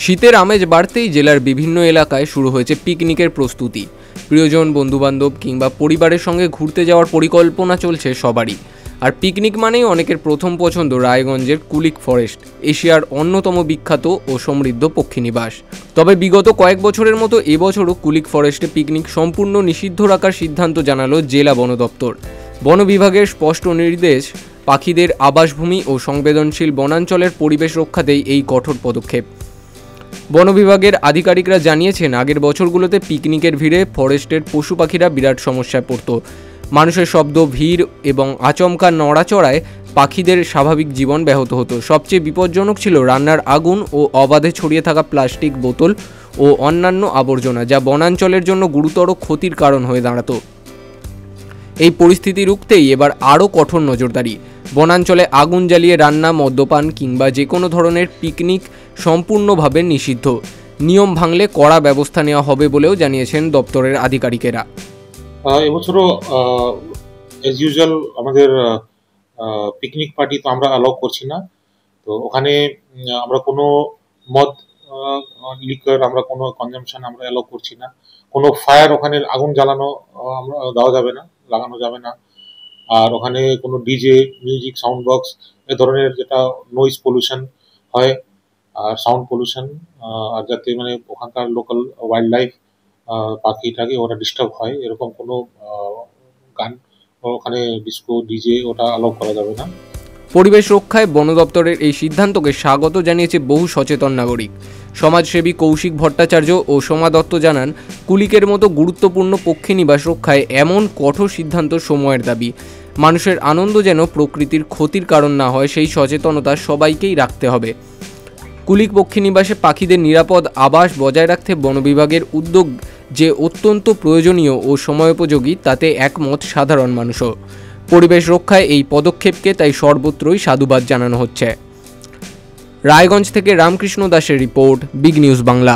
শীতের আমেজ বাড়তেই জেলার বিভিন্ন এলাকায় শুরু হয়েছে পিকনিকের প্রস্তুতি। প্রিয়জন, বন্ধুবান্ধব কিংবা পরিবারের সঙ্গে ঘুরতে যাওয়ার পরিকল্পনা চলছে সবারই। আর পিকনিক মানেই অনেকের প্রথম পছন্দ রায়গঞ্জের কুলিক ফরেস্ট, এশিয়ার অন্যতম বিখ্যাত ও সমৃদ্ধ পক্ষীনিবাস। তবে বিগত কয়েক বছরের মতো এবছরও কুলিক ফরেস্টে পিকনিক সম্পূর্ণ নিষিদ্ধ রাখার সিদ্ধান্ত জানালো জেলা বন দপ্তর। বন বিভাগের স্পষ্ট নির্দেশ, পাখিদের আবাসভূমি ও সংবেদনশীল বনাঞ্চলের পরিবেশ রক্ষাতেই এই কঠোর পদক্ষেপ। বন বিভাগের আধিকারিকরা জানিয়েছেন, আগের বছরগুলোতে পিকনিকের ভিড়ে ফরেস্টের পশু পাখিরা বিরাট সমস্যায় পড়ত। মানুষের শব্দ, ভিড় এবং আচমকা নড়াচড়ায় পাখিদের স্বাভাবিক জীবন ব্যাহত হতো। সবচেয়ে বিপজ্জনক ছিল রান্নার আগুন ও অবাধে ছড়িয়ে থাকা প্লাস্টিক বোতল ও অন্যান্য আবর্জনা, যা বনাঞ্চলের জন্য গুরুতর ক্ষতির কারণ হয়ে দাঁড়াতো। এই পরিস্থিতি রুখতেই এবার আরও কঠোর নজরদারি। বনাঞ্চলে আগুন জ্বালিয়ে রান্না, মদ্যপান কিংবা যে কোনো ধরনের পিকনিক সম্পূর্ণভাবে নিষিদ্ধ। নিয়ম ভাঙলে কড়া ব্যবস্থা নেওয়া হবে বলেও জানিয়েছেন দপ্তরের আধিকারিকেরা। এবছরও অ্যাজ ইউজুয়াল আমাদের পিকনিক পার্টি তো আমরা অ্যালাউ করছি না। তো ওখানে আমরা কোনো মদ, লিকার, আমরা কোনো কনজাম্পশন আমরা অ্যালাউ করছি না। কোনো ফায়ার, ওখানে আগুন জ্বালানো আমরা দেওয়া যাবে না, লাগানো যাবে না। আর ওখানে কোনো ডিজে, মিউজিক, সাউন্ড বক্স এ ধরনের যেটা নয়েজ পলিউশন হয় আর সাউন্ড পলিউশন, আর যাতে মানে ওখানকার লোকাল ওয়াইল্ড লাইফ পাখি টাকি ওরা ডিস্টার্ব হয়, এরকম কোনো গান ওখানে ডিস্কো, ডিজে ওটা অ্যালাউ করা যাবে না। পরিবেশ রক্ষায় বন দপ্তরের এই সিদ্ধান্তকে স্বাগত জানিয়েছে বহু সচেতন নাগরিক। সমাজসেবী কৌশিক ভট্টাচার্য ও সোমা দত্ত জানান, কুলিকের মতো গুরুত্বপূর্ণ পক্ষীনিবাস রক্ষায় এমন কঠোর সিদ্ধান্ত সময়ের দাবি। মানুষের আনন্দ যেন প্রকৃতির ক্ষতির কারণ না হয়, সেই সচেতনতা সবাইকেই রাখতে হবে। কুলিক পক্ষীনিবাসে পাখিদের নিরাপদ আবাস বজায় রাখতে বন বিভাগের উদ্যোগ যে অত্যন্ত প্রয়োজনীয় ও সময়োপযোগী, তাতে একমত সাধারণ মানুষও। পরিবেশ রক্ষায় এই পদক্ষেপকে তাই সর্বত্রই সাধুবাদ জানানো হচ্ছে। রায়গঞ্জ থেকে রামকৃষ্ণ দাসের রিপোর্ট, বিগ নিউজ বাংলা।